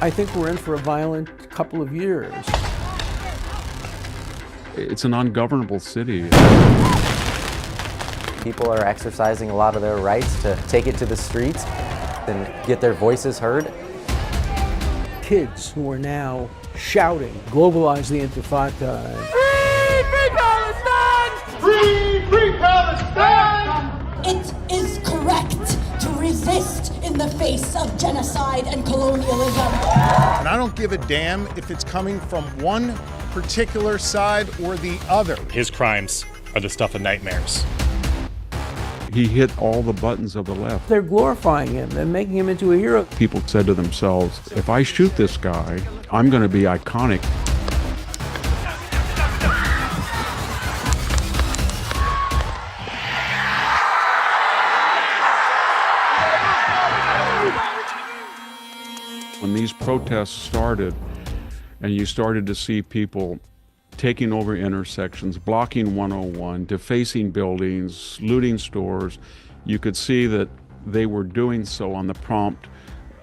I think we're in for a violent couple of years. It's an ungovernable city. People are exercising a lot of their rights to take it to the streets and get their voices heard. Kids who are now shouting, globalize the Intifada. Free, free Palestine! Free, free Palestine! It is correct to resist in the face of genocide and colonialism. And I don't give a damn if it's coming from one particular side or the other. His crimes are the stuff of nightmares. He hit all the buttons of the left. They're glorifying him. They're making him into a hero. People said to themselves, if I shoot this guy, I'm going to be iconic. When these protests started, and you started to see people taking over intersections, blocking 101, defacing buildings, looting stores, you could see that they were doing so on the prompt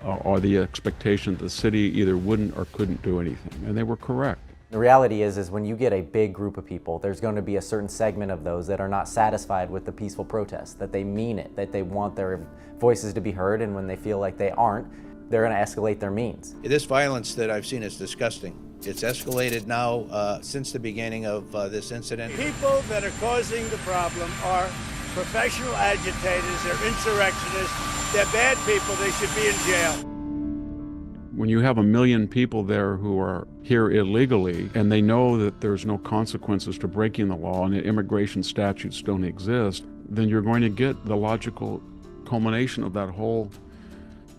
or the expectation that the city either wouldn't or couldn't do anything, and they were correct. The reality is when you get a big group of people, there's going to be a certain segment of those that are not satisfied with the peaceful protest, that they mean it, that they want their voices to be heard, and when they feel like they aren't, they're going to escalate their means. This violence that I've seen is disgusting. It's escalated now since the beginning of this incident. People that are causing the problem are professional agitators, they're insurrectionists, they're bad people, they should be in jail. When you have 1 million people there who are here illegally and they know that there's no consequences to breaking the law and that immigration statutes don't exist, then you're going to get the logical culmination of that whole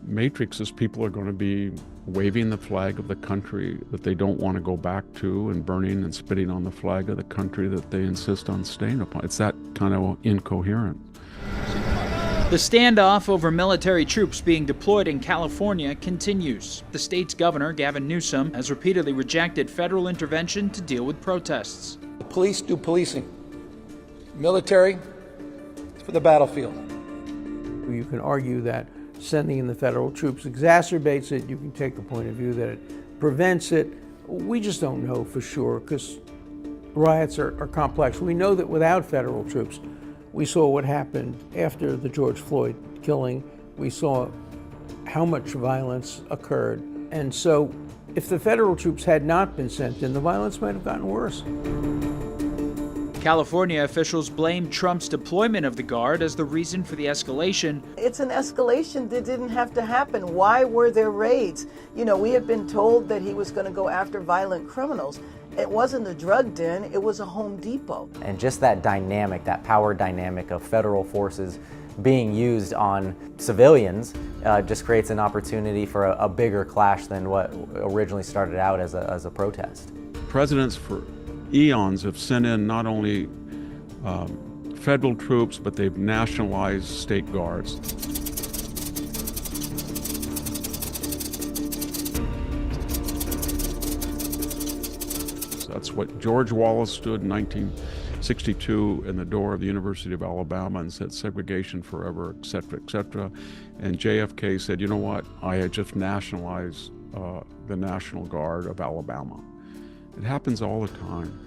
matrix is people are going to be waving the flag of the country that they don't want to go back to and burning and spitting on the flag of the country that they insist on staying upon. It's that kind of incoherent. The standoff over military troops being deployed in California continues. The state's governor, Gavin Newsom, has repeatedly rejected federal intervention to deal with protests. The police do policing. Military is for the battlefield. You can argue that sending in the federal troops exacerbates it. You can take the point of view that it prevents it. We just don't know for sure because riots are complex. We know that without federal troops, we saw what happened after the George Floyd killing. We saw how much violence occurred. And so if the federal troops had not been sent in, the violence might have gotten worse. California officials blame Trump's deployment of the Guard as the reason for the escalation. It's an escalation that didn't have to happen. Why were there raids? You know, we had been told that he was going to go after violent criminals. It wasn't a drug den, it was a Home Depot. And just that dynamic, that power dynamic of federal forces being used on civilians just creates an opportunity for a bigger clash than what originally started out as a protest. Presidents for eons have sent in not only federal troops, but they've nationalized state guards. So that's what George Wallace stood in 1962 in the door of the University of Alabama and said segregation forever, et cetera, and JFK said, you know what, I had just nationalized the National Guard of Alabama. It happens all the time.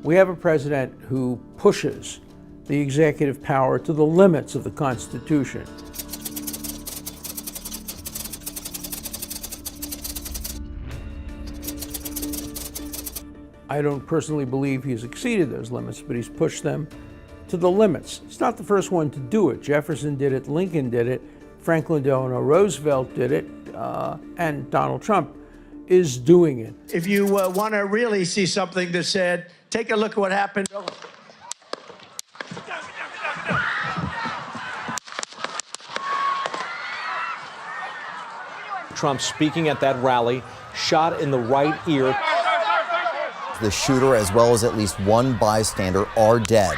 We have a president who pushes the executive power to the limits of the Constitution. I don't personally believe he's exceeded those limits, but he's pushed them to the limits. He's not the first one to do it. Jefferson did it, Lincoln did it, Franklin Delano Roosevelt did it, and Donald Trump is doing it. If you want to really see something that said, take a look at what happened. Trump speaking at that rally, shot in the right ear. The shooter, as well as at least one bystander, are dead.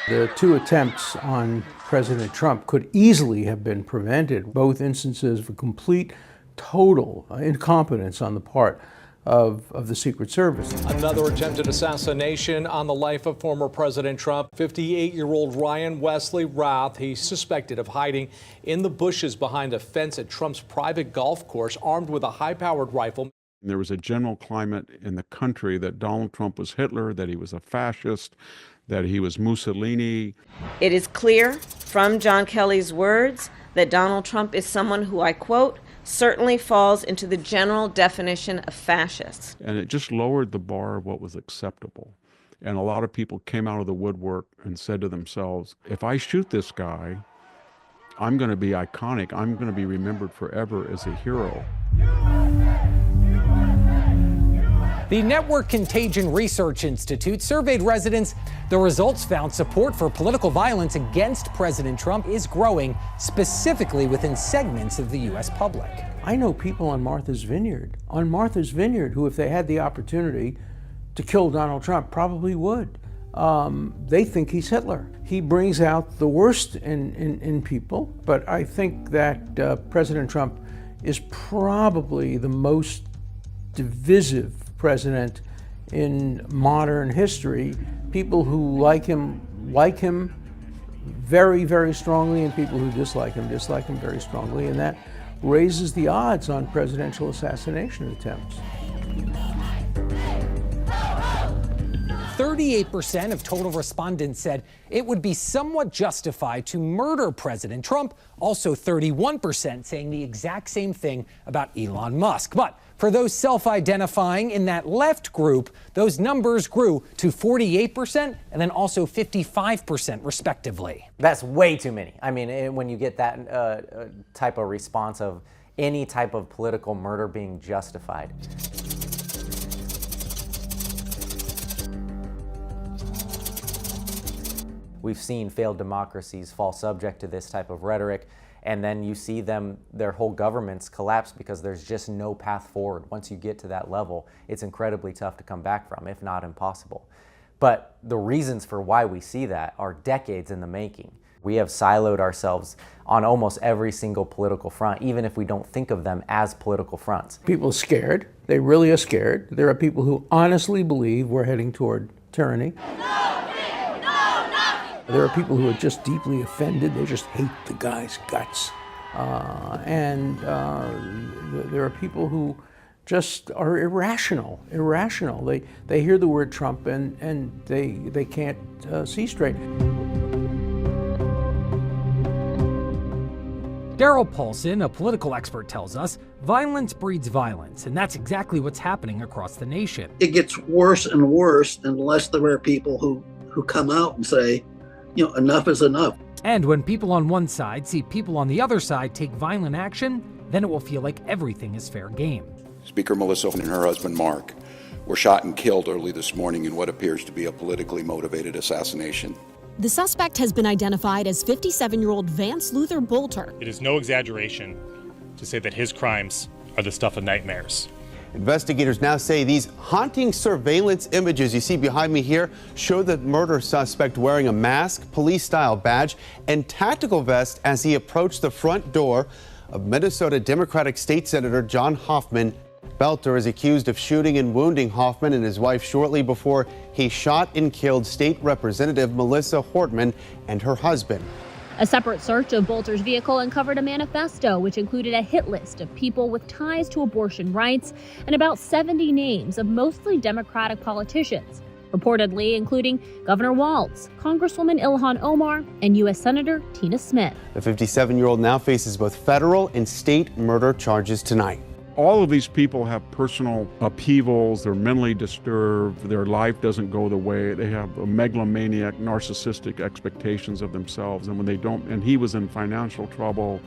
The two attempts on President Trump could easily have been prevented, both instances of complete, total incompetence on the part of the Secret Service. Another attempted assassination on the life of former President Trump. 58-year-old Ryan Wesley Routh, he's suspected of hiding in the bushes behind a fence at Trump's private golf course, armed with a high-powered rifle. There was a general climate in the country that Donald Trump was Hitler, that he was a fascist, that he was Mussolini. It is clear from John Kelly's words that Donald Trump is someone who, I quote, certainly falls into the general definition of fascist. And it just lowered the bar of what was acceptable. And a lot of people came out of the woodwork and said to themselves, if I shoot this guy, I'm going to be iconic. I'm going to be remembered forever as a hero. The Network Contagion Research Institute surveyed residents. The results found support for political violence against President Trump is growing, specifically within segments of the U.S. public. I know people on Martha's Vineyard, who, if they had the opportunity to kill Donald Trump, probably would. They think he's Hitler. He brings out the worst in people, but I think that President Trump is probably the most divisive president in modern history. People who like him very, very strongly, and people who dislike him very strongly, and that raises the odds on presidential assassination attempts. 38% of total respondents said it would be somewhat justified to murder President Trump. Also 31% saying the exact same thing about Elon Musk. But for those self-identifying in that left group, those numbers grew to 48% and then also 55% respectively. That's way too many. I mean, when you get that type of response of any type of political murder being justified. We've seen failed democracies fall subject to this type of rhetoric, and then you see their whole governments collapse because there's just no path forward. Once you get to that level, it's incredibly tough to come back from, if not impossible. But the reasons for why we see that are decades in the making. We have siloed ourselves on almost every single political front, even if we don't think of them as political fronts. People are scared. They really are scared. There are people who honestly believe we're heading toward tyranny. There are people who are just deeply offended. They just hate the guy's guts. And there are people who just are irrational. They hear the word Trump and they can't see straight. Daryl Paulson, a political expert, tells us violence breeds violence, and that's exactly what's happening across the nation. It gets worse and worse unless there are people who come out and say, enough is enough. And when people on one side see people on the other side take violent action, then it will feel like everything is fair game. Speaker Melissa and her husband Mark were shot and killed early this morning in what appears to be a politically motivated assassination. The suspect has been identified as 57-year-old Vance Luther Bolter. It is no exaggeration to say that his crimes are the stuff of nightmares. Investigators now say these haunting surveillance images you see behind me here show the murder suspect wearing a mask, police-style badge, and tactical vest as he approached the front door of Minnesota Democratic State Senator John Hoffman. Belter is accused of shooting and wounding Hoffman and his wife shortly before he shot and killed State Representative Melissa Hortman and her husband. A separate search of Bolter's vehicle uncovered a manifesto which included a hit list of people with ties to abortion rights and about 70 names of mostly Democratic politicians, reportedly including Governor Walz, Congresswoman Ilhan Omar, and U.S. Senator Tina Smith. The 57-year-old now faces both federal and state murder charges tonight. All of these people have personal upheavals, they're mentally disturbed, their life doesn't go the way, they have a megalomaniac, narcissistic expectations of themselves, and when they don't, and he was in financial trouble,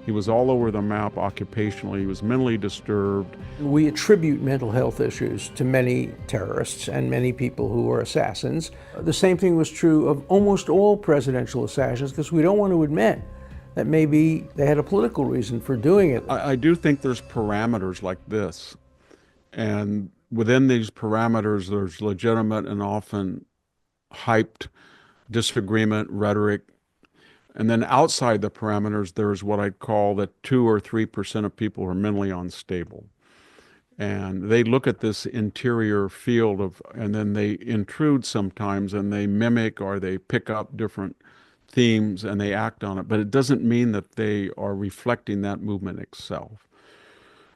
he was all over the map occupationally, he was mentally disturbed. We attribute mental health issues to many terrorists and many people who are assassins. The same thing was true of almost all presidential assassins, because we don't want to admit that maybe they had a political reason for doing it. I do think there's parameters like this, and within these parameters there's legitimate and often hyped disagreement, rhetoric, and then outside the parameters there's what I'd call the 2 or 3% of people who are mentally unstable. And they look at this interior field and then they intrude sometimes and they mimic or they pick up different themes and they act on it. But it doesn't mean that they are reflecting that movement itself.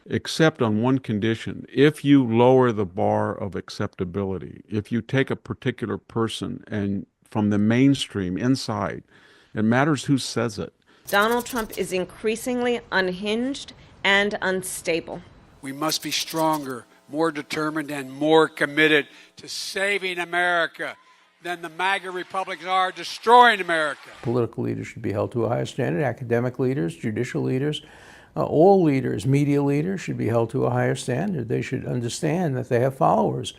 Except on one condition: if you lower the bar of acceptability, if you take a particular person and from the mainstream inside, it matters who says it. Donald Trump is increasingly unhinged and unstable. We must be stronger, more determined, and more committed to saving America than the MAGA Republicans are destroying America. Political leaders should be held to a higher standard. Academic leaders, judicial leaders, all leaders, media leaders should be held to a higher standard. They should understand that they have followers,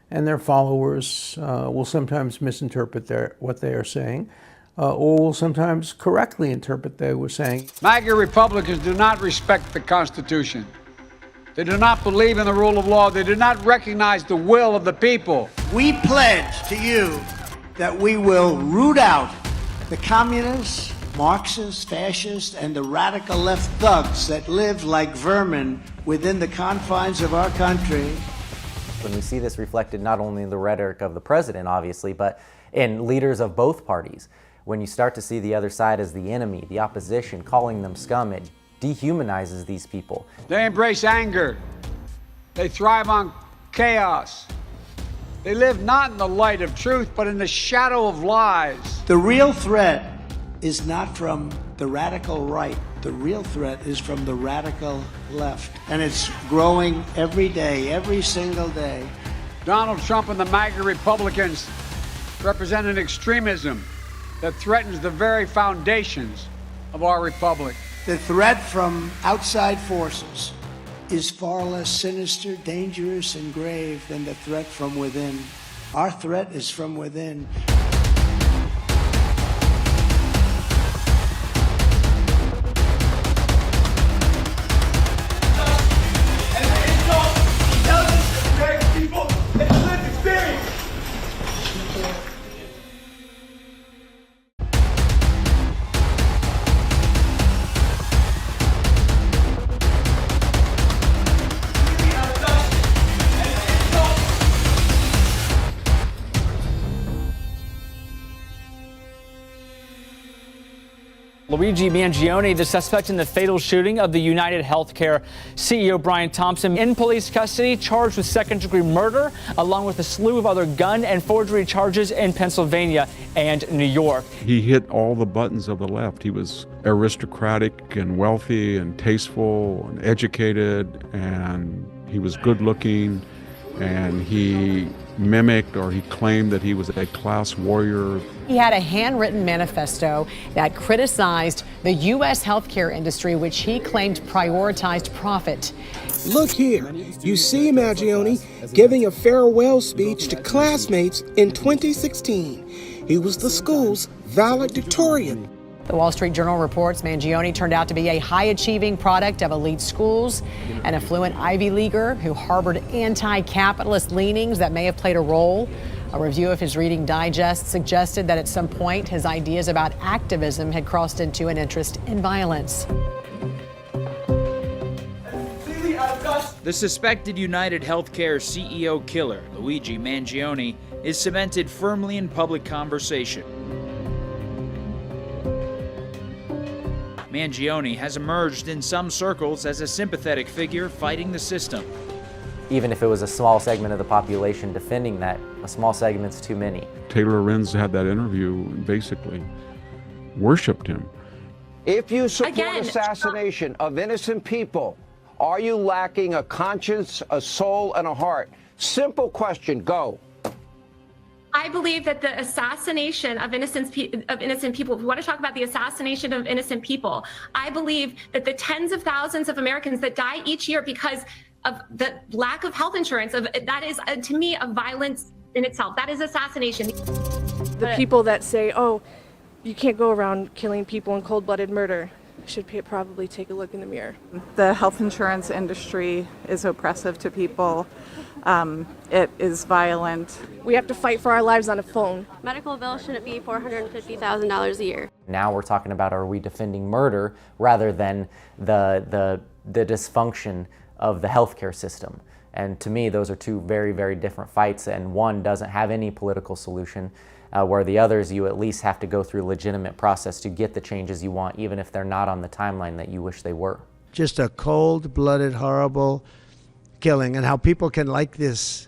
and their followers will sometimes misinterpret what they are saying, or will sometimes correctly interpret what they were saying. MAGA Republicans do not respect the Constitution. They do not believe in the rule of law. They do not recognize the will of the people. We pledge to you that we will root out the communists, Marxists, fascists, and the radical left thugs that live like vermin within the confines of our country. When we see this reflected not only in the rhetoric of the president, obviously, but in leaders of both parties, when you start to see the other side as the enemy, the opposition, calling them scum, it dehumanizes these people. They embrace anger. They thrive on chaos. They live not in the light of truth, but in the shadow of lies. The real threat is not from the radical right. The real threat is from the radical left. And it's growing every day, every single day. Donald Trump and the MAGA Republicans represent an extremism that threatens the very foundations of our republic. The threat from outside forces is far less sinister, dangerous, and grave than the threat from within. Our threat is from within. Luigi Mangione, the suspect in the fatal shooting of the United Healthcare CEO Brian Thompson, in police custody, charged with second-degree murder, along with a slew of other gun and forgery charges in Pennsylvania and New York. He hit all the buttons of the left. He was aristocratic and wealthy and tasteful and educated, and he was good-looking, and he mimicked or he claimed that he was a class warrior. He had a handwritten manifesto that criticized the U.S. healthcare industry, which he claimed prioritized profit. Look here, you see Mangione giving a farewell speech to classmates in 2016. He was the school's valedictorian. The Wall Street Journal reports Mangione turned out to be a high-achieving product of elite schools, an affluent Ivy Leaguer who harbored anti-capitalist leanings that may have played a role. A review of his Reading Digest suggested that at some point his ideas about activism had crossed into an interest in violence. The suspected United Healthcare CEO killer, Luigi Mangione, is cemented firmly in public conversation. Mangione has emerged in some circles as a sympathetic figure fighting the system. Even if it was a small segment of the population defending that, a small segment's too many. Taylor Lorenz had that interview and basically worshipped him. If you support assassination of innocent people, are you lacking a conscience, a soul, and a heart? Simple question, go. I believe that the assassination of innocent people, if we want to talk about the assassination of innocent people, I believe that the tens of thousands of Americans that die each year because of the lack of health insurance, that is, to me, a violence in itself. That is assassination. The people that say, oh, you can't go around killing people in cold-blooded murder should probably take a look in the mirror. The health insurance industry is oppressive to people. It is violent. We have to fight for our lives on a phone. Medical bill shouldn't be $450,000 a year. Now we're talking about, are we defending murder rather than the dysfunction of the healthcare system. And to me, those are two very, very different fights, and one doesn't have any political solution, where the others, you at least have to go through a legitimate process to get the changes you want, even if they're not on the timeline that you wish they were. Just a cold-blooded, horrible killing, and how people can like this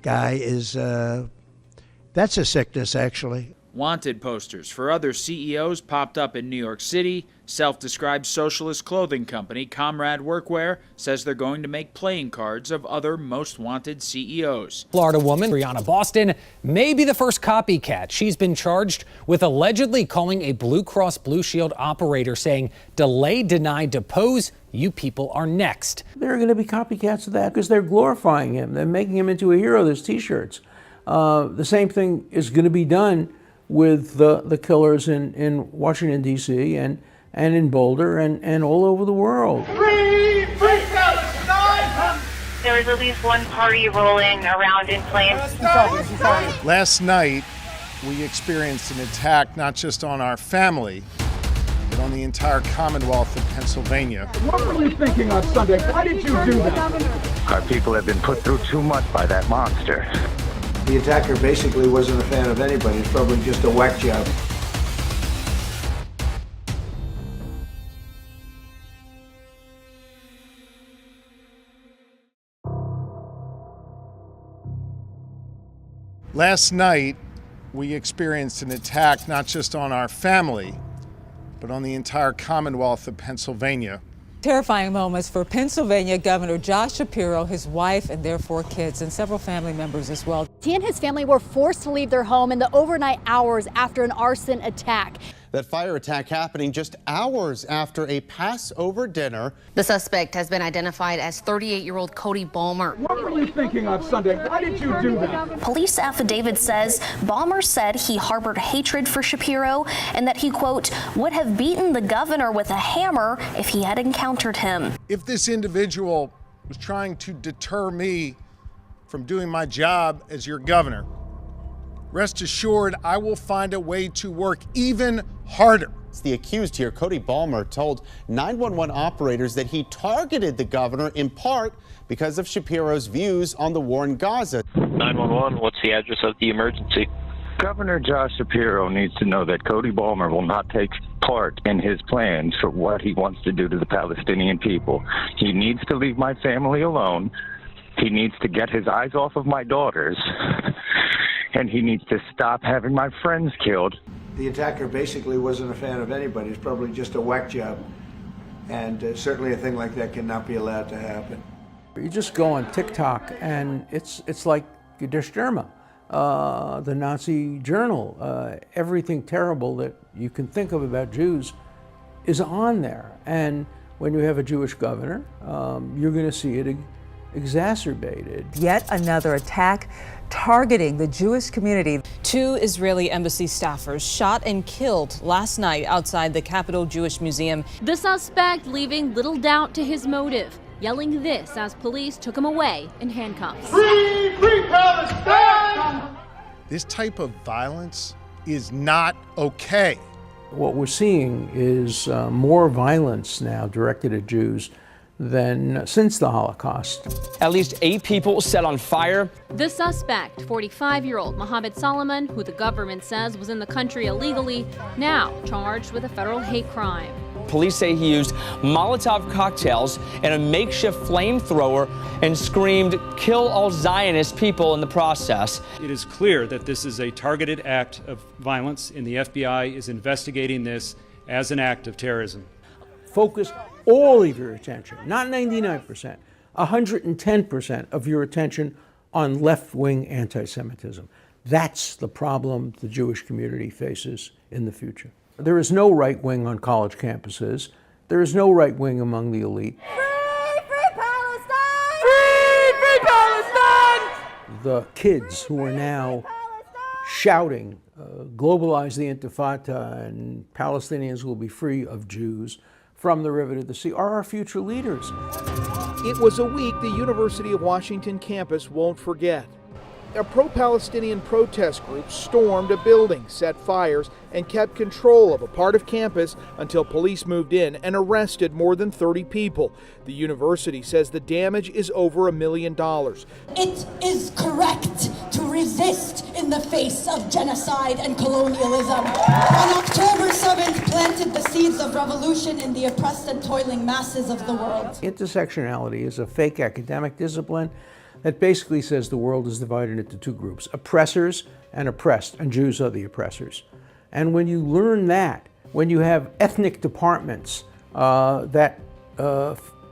guy is, that's a sickness, actually. Wanted posters for other CEOs popped up in New York City. Self-described socialist clothing company Comrade Workwear says they're going to make playing cards of other most wanted CEOs. Florida woman Brianna Boston may be the first copycat. She's been charged with allegedly calling a Blue Cross Blue Shield operator saying, "Delay, deny, depose. You people are next." There are going to be copycats of that because they're glorifying him. They're making him into a hero. There's T-shirts. The same thing is going to be done with the killers in Washington, D.C. and in Boulder and all over the world. Free Palestine! There was at least one party rolling around in flames. Last night, we experienced an attack not just on our family, but on the entire Commonwealth of Pennsylvania. What were you thinking on Sunday? Why did you do that? Our people have been put through too much by that monster. The attacker basically wasn't a fan of anybody. It's probably just a whack job. Last night, we experienced an attack not just on our family, but on the entire Commonwealth of Pennsylvania. Terrifying moments for Pennsylvania Governor Josh Shapiro, his wife, and their 4 kids, and several family members as well. He and his family were forced to leave their home in the overnight hours after an arson attack. That fire attack happening just hours after a Passover dinner. The suspect has been identified as 38-year-old Cody Balmer. What were you thinking on Sunday? Why did you do that? Police affidavit says Balmer said he harbored hatred for Shapiro and that he, quote, would have beaten the governor with a hammer if he had encountered him. If this individual was trying to deter me from doing my job as your governor, rest assured I will find a way to work even harder. The accused here, Cody Balmer, told 911 operators that he targeted the governor in part because of Shapiro's views on the war in Gaza. 911, what's the address of the emergency? Governor Josh Shapiro needs to know that Cody Balmer will not take part in his plans for what he wants to do to the Palestinian people. He needs to leave my family alone. He needs to get his eyes off of my daughters. And he needs to stop having my friends killed. The attacker basically wasn't a fan of anybody. It's probably just a whack job. And certainly a thing like that cannot be allowed to happen. You just go on TikTok and it's like Der Stürmer, the Nazi journal. Everything terrible that you can think of about Jews is on there. And when you have a Jewish governor, you're going to see it exacerbated. Yet another attack targeting the Jewish community. 2 Israeli embassy staffers shot and killed last night outside the Capitol Jewish Museum. The suspect leaving little doubt to his motive, yelling this as police took him away in handcuffs. Free Palestine! This type of violence is not okay. What we're seeing is more violence now directed at Jews than since the Holocaust. At least 8 people set on fire. The suspect, 45-year-old Mohammed Solomon, who the government says was in the country illegally, now charged with a federal hate crime. Police say he used Molotov cocktails and a makeshift flamethrower and screamed, "Kill all Zionist people" in the process. It is clear that this is a targeted act of violence, and the FBI is investigating this as an act of terrorism. Focus all of your attention, not 99%, 110% of your attention on left-wing anti-Semitism. That's the problem the Jewish community faces in the future. There is no right wing on college campuses. There is no right wing among the elite. Free Palestine! Free Palestine! The kids who are now shouting, globalize the Intifada and Palestinians will be free of Jews from the river to the sea, are our future leaders. It was a week the University of Washington campus won't forget. A pro-Palestinian protest group stormed a building, set fires, and kept control of a part of campus until police moved in and arrested more than 30 people. The university says the damage is over $1 million. It is correct to resist in the face of genocide and colonialism. On October 7th, planted the seeds of revolution in the oppressed and toiling masses of the world. Intersectionality is a fake academic discipline that basically says the world is divided into two groups, oppressors and oppressed, and Jews are the oppressors. And when you learn that, when you have ethnic departments that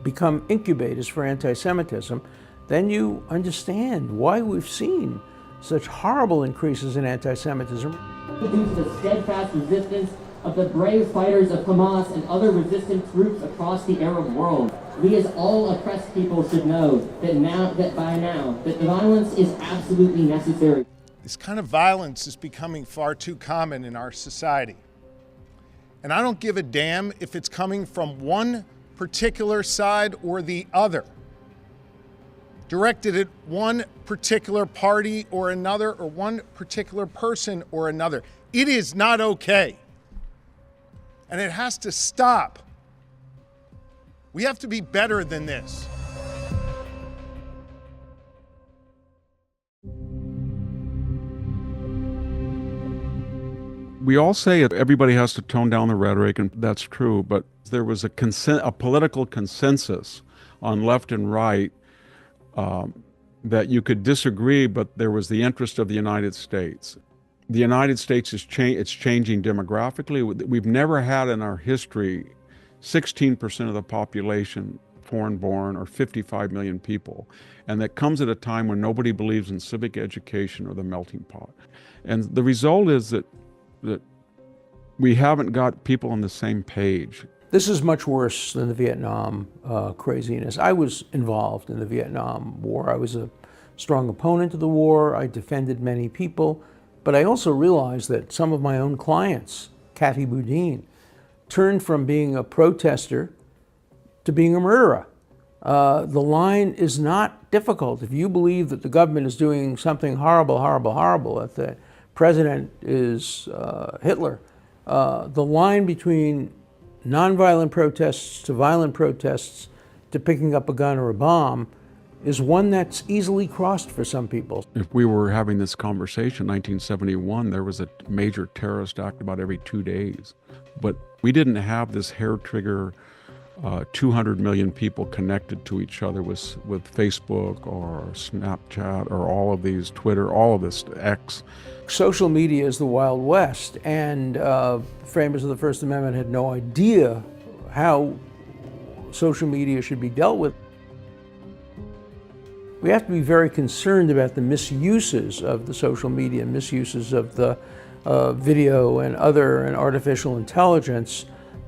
become incubators for anti-Semitism, then you understand why we've seen such horrible increases in anti-Semitism. Due to the steadfast resistance of the brave fighters of Hamas and other resistance groups across the Arab world, we as all oppressed people should know that by now the violence is absolutely necessary. This kind of violence is becoming far too common in our society. And I don't give a damn if it's coming from one particular side or the other, directed at one particular party or another, or one particular person or another. It is not okay. And it has to stop. We have to be better than this. We all say everybody has to tone down the rhetoric, and that's true, but there was a political consensus on left and right that you could disagree, but there was the interest of the United States. The United States is changing demographically. We've never had in our history 16% of the population foreign-born, or 55 million people. And that comes at a time when nobody believes in civic education or the melting pot. And the result is that we haven't got people on the same page. This is much worse than the Vietnam craziness. I was involved in the Vietnam War. I was a strong opponent of the war. I defended many people. But I also realized that some of my own clients, Cathy Boudin, turned from being a protester to being a murderer. The line is not difficult. If you believe that the government is doing something horrible, horrible, horrible, that the president is Hitler, the line between nonviolent protests to violent protests to picking up a gun or a bomb is one that's easily crossed for some people. If we were having this conversation in 1971, there was a major terrorist act about every 2 days. But we didn't have this hair trigger 200 million people connected to each other with Facebook or Snapchat or all of these, Twitter, all of this, X. Social media is the Wild West, and framers of the First Amendment had no idea how social media should be dealt with. We have to be very concerned about the misuses of the social media, misuses of the video and artificial intelligence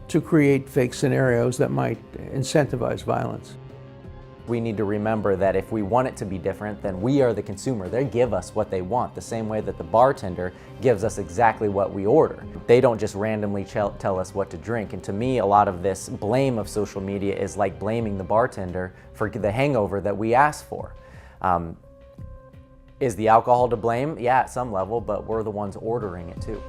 to create fake scenarios that might incentivize violence. We need to remember that if we want it to be different, then we are the consumer. They give us what they want, the same way that the bartender gives us exactly what we order. They don't just randomly tell us what to drink. And to me, a lot of this blame of social media is like blaming the bartender for the hangover that we asked for. Is the alcohol to blame? Yeah, at some level, but we're the ones ordering it too.